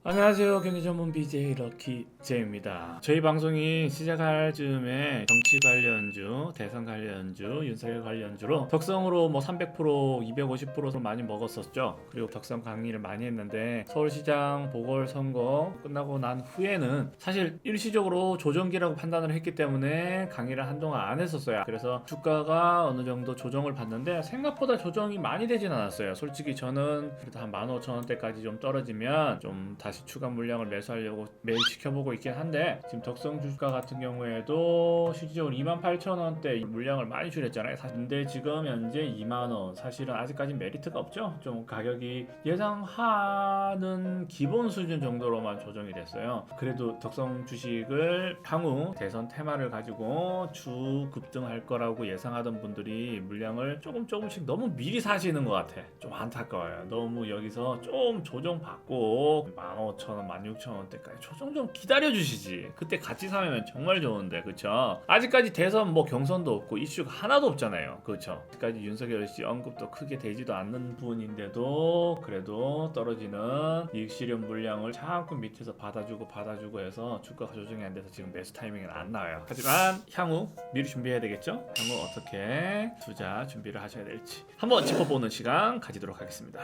안녕하세요. 경제 전문 BJ 럭키 제입니다. 저희 방송이 시작할 즈음에 정치 관련주, 대선 관련주, 윤석열 관련주로 덕성으로 300%, 250%로 많이 먹었었죠. 그리고 덕성 강의를 많이 했는데 서울시장 보궐선거 끝나고 난 후에는 사실 일시적으로 조정기라고 판단을 했기 때문에 강의를 한동안 안 했었어요. 그래서 주가가 어느 정도 조정을 받는데 생각보다 조정이 많이 되진 않았어요. 솔직히 저는 그래도 한 15,000원대까지 좀 떨어지면 좀 다시 추가 물량을 매수하려고 매일 지켜보고 있긴 한데, 지금 덕성 주가 같은 경우에도 실질적으로 28,000원대 물량을 많이 줄였잖아요. 근데 지금 현재 2만원, 사실은 아직까지 메리트가 없죠. 좀 가격이 예상하는 기본 수준 정도로만 조정이 됐어요. 그래도 덕성 주식을 향후 대선 테마를 가지고 주 급등할 거라고 예상하던 분들이 물량을 조금씩 너무 미리 사시는 것 같아. 좀 안타까워요. 너무 여기서 좀 조정받고 15,000원, 16,000원대까지 조정 좀 기다려주시지. 그때 같이 사면 정말 좋은데, 그쵸? 아직까지 대선 경선도 없고 이슈가 하나도 없잖아요. 그쵸? 아직까지 윤석열 씨 언급도 크게 되지도 않는 부분인데도 그래도 떨어지는 이익 실현 물량을 자꾸 밑에서 받아주고 해서 주가가 조정이 안 돼서 지금 매수 타이밍은 안 나와요. 하지만 향후 미리 준비해야 되겠죠? 향후 어떻게 투자 준비를 하셔야 될지 한번 짚어보는 시간 가지도록 하겠습니다.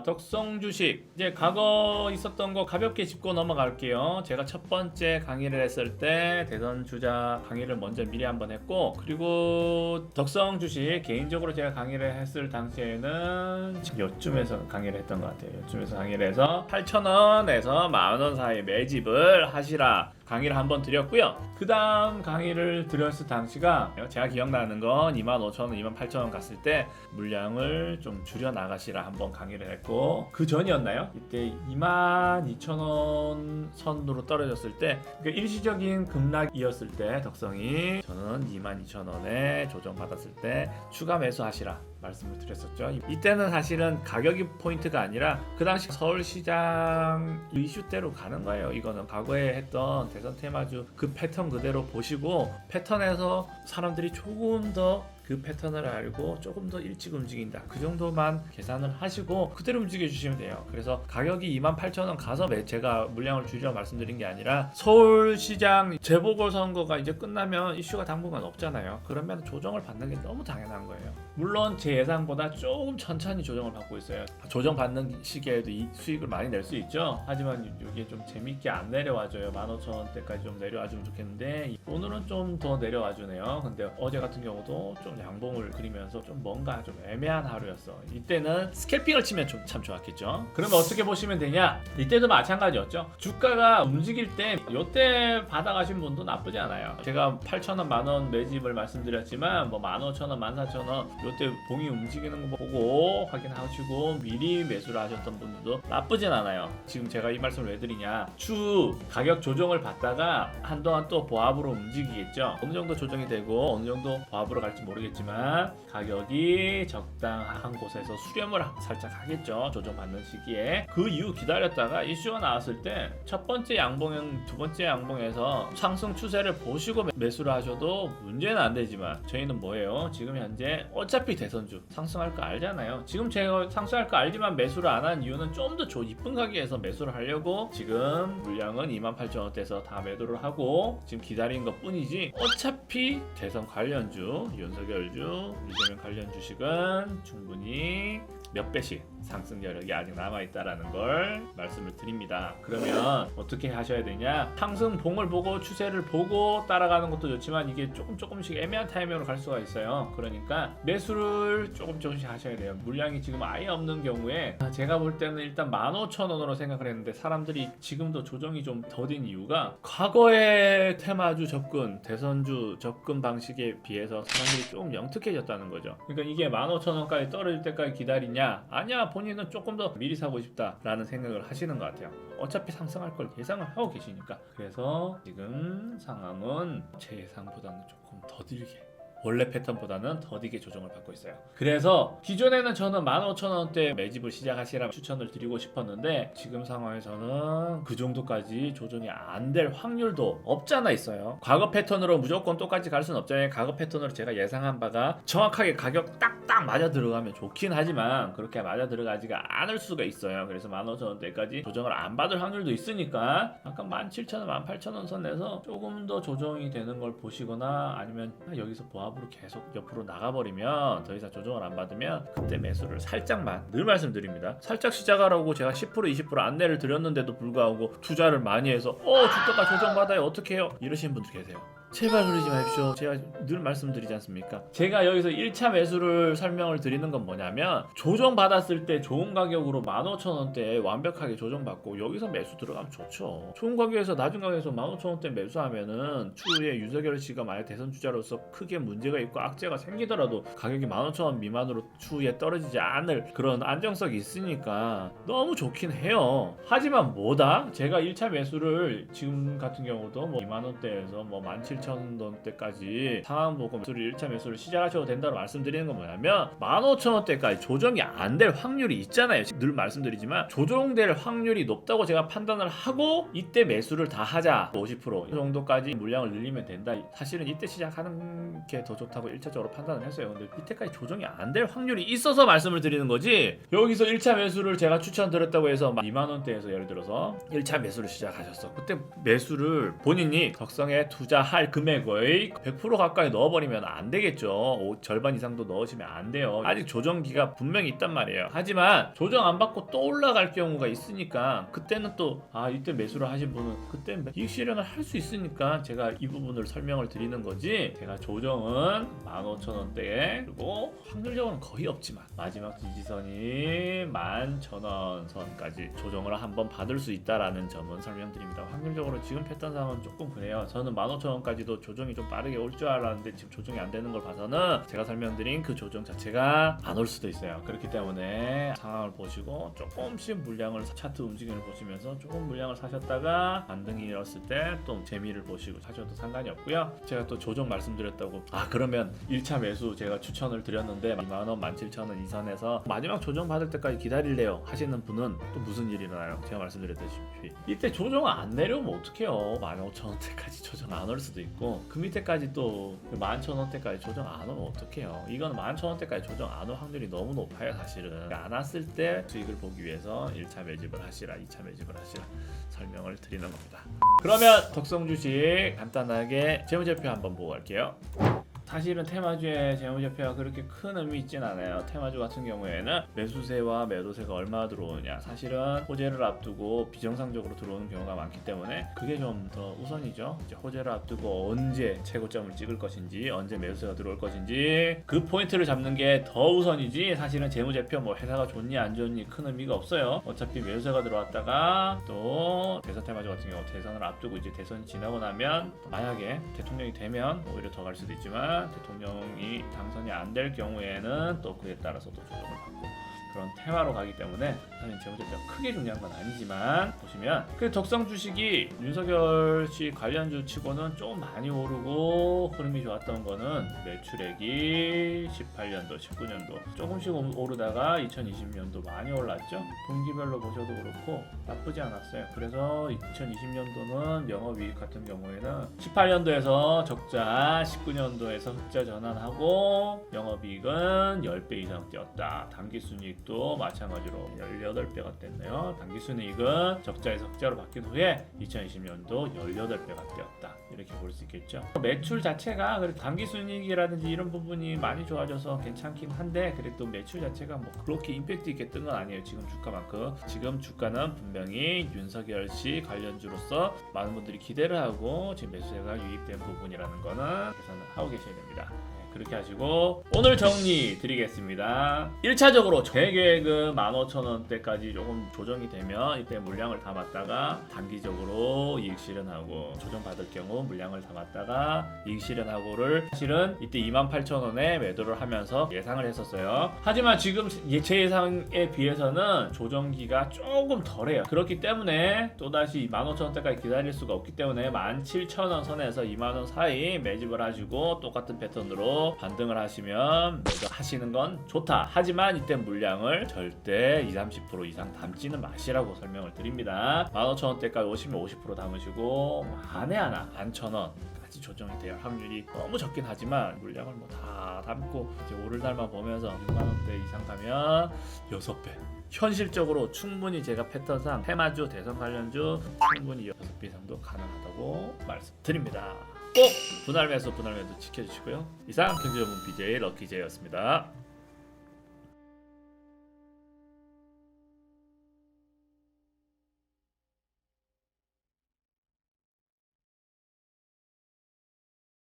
덕성 주식, 이제 과거 있었던 거 가볍게 짚고 넘어갈게요. 제가 첫 번째 강의를 했을 때 대선 주자 강의를 먼저 미리 한번 했고, 그리고 덕성 주식 개인적으로 제가 강의를 했을 당시에는 요쯤에서 강의를 했던 것 같아요. 요쯤에서 강의를 해서 8,000원에서 10,000원 사이 매집을 하시라 강의를 한번 드렸고요. 그 다음 강의를 드렸을 당시가 제가 기억나는 건 25,000원, 28,000원 갔을 때 물량을 좀 줄여 나가시라 한번 강의를 했고, 그 전이었나요? 이때 22,000원 선으로 떨어졌을 때, 그러니까 일시적인 급락이었을 때 덕성이 저는 22,000원에 조정받았을 때 추가 매수하시라 말씀을 드렸었죠. 이때는 사실은 가격이 포인트가 아니라 그 당시 서울시장 이슈대로 가는 거예요. 이거는 과거에 했던 대선 테마주 그 패턴 그대로 보시고, 패턴에서 사람들이 조금 더 그 패턴을 알고 조금 더 일찍 움직인다, 그 정도만 계산을 하시고 그대로 움직여 주시면 돼요. 그래서 가격이 28,000원 가서 제가 물량을 줄여 말씀드린 게 아니라, 서울시장 재보궐선거가 이제 끝나면 이슈가 당분간 없잖아요. 그러면 조정을 받는 게 너무 당연한 거예요. 물론 제 예상보다 조금 천천히 조정을 받고 있어요. 조정받는 시기에도 이 수익을 많이 낼 수 있죠. 하지만 이게 좀 재밌게 안 내려와줘요. 15,000원대까지 좀 내려와주면 좋겠는데 오늘은 좀 더 내려와주네요. 근데 어제 같은 경우도 좀 양봉을 그리면서 좀 뭔가 좀 애매한 하루였어. 이때는 스캘핑을 치면 참 좋았겠죠. 그러면 어떻게 보시면 되냐? 이때도 마찬가지였죠. 주가가 움직일 때 요때 받아가신 분도 나쁘지 않아요. 제가 8,000원, 만원 매집을 말씀드렸지만 15,000원, 14,000원 요때 봉이 움직이는 거 보고 확인하시고 미리 매수를 하셨던 분들도 나쁘진 않아요. 지금 제가 이 말씀을 왜 드리냐, 주 가격 조정을 받다가 한동안 또 보합으로 움직이겠죠. 어느 정도 조정이 되고 어느 정도 보합으로 갈지 모르겠지만 가격이 적당한 곳에서 수렴을 살짝 하겠죠. 조정받는 시기에. 그 이후 기다렸다가 이슈가 나왔을 때 첫 번째 양봉, 두 번째 양봉에서 상승 추세를 보시고 매수를 하셔도 문제는 안 되지만, 저희는 뭐예요? 지금 현재 어차피 대선주 상승할 거 알잖아요. 지금 제가 상승할 거 알지만 매수를 안 한 이유는 좀 더 이쁜 가격에서 매수를 하려고 지금 물량은 28,000원대에서 다 매도를 하고 지금 기다린 것 뿐이지, 어차피 대선 관련주, 윤석열주, 이재명 관련 주식은 충분히 몇 배씩 상승 여력이 아직 남아있다라는 걸 말씀을 드립니다. 그러면 어떻게 하셔야 되냐? 상승봉을 보고 추세를 보고 따라가는 것도 좋지만 이게 조금씩 애매한 타이밍으로 갈 수가 있어요. 그러니까 매수를 조금씩 하셔야 돼요. 물량이 지금 아예 없는 경우에 제가 볼 때는 일단 15,000원으로 생각을 했는데, 사람들이 지금도 조정이 좀 더딘 이유가 과거의 테마주 접근, 대선주 접근 방식에 비해서 사람들이 조금 영특해졌다는 거죠. 그러니까 이게 15,000원까지 떨어질 때까지 기다리냐? 아니야, 본인은 조금 더 미리 사고 싶다라는 생각을 하시는 것 같아요. 어차피 상승할 걸 예상을 하고 계시니까. 그래서 지금 상황은 제 예상보다는 조금 더딜게, 원래 패턴보다는 더디게 조정을 받고 있어요. 그래서 기존에는 저는 15,000원대 매집을 시작하시라 추천을 드리고 싶었는데 지금 상황에서는 그 정도까지 조정이 안 될 확률도 없잖아 있어요. 과거 패턴으로 무조건 똑같이 갈 수는 없잖아요. 과거 패턴으로 제가 예상한 바가 정확하게 가격 딱딱 맞아 들어가면 좋긴 하지만 그렇게 맞아 들어가지가 않을 수가 있어요. 그래서 15,000원대까지 조정을 안 받을 확률도 있으니까 약간 17,000원, 18,000원 선에서 조금 더 조정이 되는 걸 보시거나 아니면 여기서 보합으로 계속 옆으로 나가버리면 더 이상 조정을 안 받으면 그때 매수를 살짝만, 늘 말씀드립니다. 살짝 시작하라고 제가 10% 20% 안내를 드렸는데도 불구하고 투자를 많이 해서 주가가 조정받아요 어떻게 해요? 이러시는 분들 계세요. 제발 그러지 마십시오. 제가 늘 말씀드리지 않습니까? 제가 여기서 1차 매수를 설명을 드리는 건 뭐냐면 조정받았을 때 좋은 가격으로 15,000원대에 완벽하게 조정받고 여기서 매수 들어가면 좋죠. 좋은 가격에서 낮은 가격에서 15,000원대 매수하면은 추후에 윤석열 씨가 만약 대선 주자로서 크게 문제가 있고 악재가 생기더라도 가격이 15,000원 미만으로 추후에 떨어지지 않을 그런 안정성이 있으니까 너무 좋긴 해요. 하지만 뭐다? 제가 1차 매수를 지금 같은 경우도 뭐 2만원대에서 뭐 17,000원대까지 상황 보고 매수를 1차 매수를 시작하셔도 된다고 말씀드리는 건 뭐냐면 15,000원대까지 조정이 안 될 확률이 있잖아요. 늘 말씀드리지만 조정될 확률이 높다고 제가 판단을 하고 이때 매수를 다 하자 50% 정도까지 물량을 늘리면 된다. 사실은 이때 시작하는 게 더 좋다고 1차적으로 판단을 했어요. 근데 이때까지 조정이 안 될 확률이 있어서 말씀을 드리는 거지 여기서 1차 매수를 제가 추천드렸다고 해서 2만원대에서 예를 들어서 1차 매수를 시작하셨어. 그때 매수를 본인이 적성에 투자할 금액의 100% 가까이 넣어버리면 안 되겠죠. 절반 이상도 넣으시면 안 돼요. 아직 조정기가 분명히 있단 말이에요. 하지만 조정 안 받고 또 올라갈 경우가 있으니까 그때는 또 이때 매수를 하신 분은 그때 이익 실현을 할 수 있으니까 제가 이 부분을 설명을 드리는 거지 제가 조정은 15,000원대에 그리고 확률적으로는 거의 없지만 마지막 지지선이 11,000원 선까지 조정을 한번 받을 수 있다라는 점은 설명드립니다. 확률적으로 지금 패턴상은 조금 그래요. 저는 15,000원까지도 조정이 좀 빠르게 올 줄 알았는데 지금 조정이 안 되는 걸 봐서는 제가 설명드린 그 조정 자체가 안 올 수도 있어요. 그렇기 때문에 상황을 보시고 조금씩 물량을 차트 움직임을 보시면서 조금 물량을 사셨다가 반등이 일었을 때 또 재미를 보시고 사셔도 상관이 없고요. 제가 또 조정 말씀드렸다고 그러면 1차 매수 제가 추천을 드렸는데 2만원, 17,000원 이 선에서 마지막 조정 받을 때까지 기다릴래요 하시는 분은 또 무슨 일이 일어나요? 제가 말씀드렸다시피 이때 조정 안 내려오면 어떡해요. 15,000원대까지 조정 안 올 수도 있고 그 밑에까지 또 11,000원대까지 조정 안 오면 어떡해요. 이건 11,000원대까지 조정 안 올 확률이 너무 높아요. 사실은 안 왔을 때 수익을 보기 위해서 1차 매집을 하시라 2차 매집을 하시라 설명을 드리는 겁니다. 그러면 덕성 주식 간단하게 재무제표 한번 보고 갈게요. 사실은 테마주의 재무제표가 그렇게 큰 의미 있진 않아요. 테마주 같은 경우에는 매수세와 매도세가 얼마 들어오느냐 사실은 호재를 앞두고 비정상적으로 들어오는 경우가 많기 때문에 그게 좀 더 우선이죠. 이제 호재를 앞두고 언제 최고점을 찍을 것인지 언제 매수세가 들어올 것인지 그 포인트를 잡는 게 더 우선이지 사실은 재무제표 뭐 회사가 좋니 안 좋니 큰 의미가 없어요. 어차피 매수세가 들어왔다가 또 대선 테마주 같은 경우 대선을 앞두고 이제 대선이 지나고 나면 만약에 대통령이 되면 오히려 더 갈 수도 있지만 대통령이 당선이 안 될 경우에는 또 그에 따라서 또 조정을 받고 그런 테마로 가기 때문에 사실 재무제표가 크게 중요한 건 아니지만 보시면 그 덕성 주식이 윤석열 씨 관련주 치고는 좀 많이 오르고 흐름이 좋았던 거는 매출액이 18년도, 19년도 조금씩 오르다가 2020년도 많이 올랐죠. 분기별로 보셔도 그렇고 나쁘지 않았어요. 그래서 2020년도는 영업이익 같은 경우에는 18년도에서 적자, 19년도에서 흑자 전환하고 영업이익은 10배 이상 뛰었다. 당기순이익도 마찬가지로 18배가 됐네요. 당기순이익은 적자에서 흑자로 바뀐 후에 2020년도 18배가 뛰었다. 이렇게 볼 수 있겠죠. 매출 자체가 당기순이익이라든지 이런 부분이 많이 좋아져서 괜찮긴 한데 그래도 매출 자체가 뭐 그렇게 임팩트 있게 뜬 건 아니에요. 지금 주가만큼. 지금 주가는 분명히 윤석열 씨 관련주로서 많은 분들이 기대를 하고 지금 매수세가 유입된 부분이라는 거는 계산을 하고 계셔야 됩니다. 그렇게 하시고 오늘 정리 드리겠습니다. 1차적으로 제 계획은 15,000원대까지 조금 조정이 되면 이때 물량을 담았다가 단기적으로 이익 실현하고 조정받을 경우 물량을 담았다가 이익 실현하고를 사실은 이때 28,000원에 매도를 하면서 예상을 했었어요. 하지만 지금 제 예상에 비해서는 조정기가 조금 덜해요. 그렇기 때문에 또다시 15,000원대까지 기다릴 수가 없기 때문에 17,000원 선에서 2만원 사이 매집을 하시고 똑같은 패턴으로 정도 반등을 하시면 매도하시는 건 좋다. 하지만 이때 물량을 절대 20-30% 이상 담지는 마시라고 설명을 드립니다. 15,000원대까지 오시면 50% 담으시고 만에 하나 11,000원까지 조정이 될 확률이 너무 적긴 하지만 물량을 뭐 다 담고 이제 오를 날만 보면서 6만원대 이상 가면 6배. 현실적으로 충분히 제가 패턴상 테마주, 대선 관련주 충분히 6배 이상도 가능하다고 말씀드립니다. 꼭 분할 매수 지켜주시고요. 이상 경제전문 BJ 럭키제이였습니다.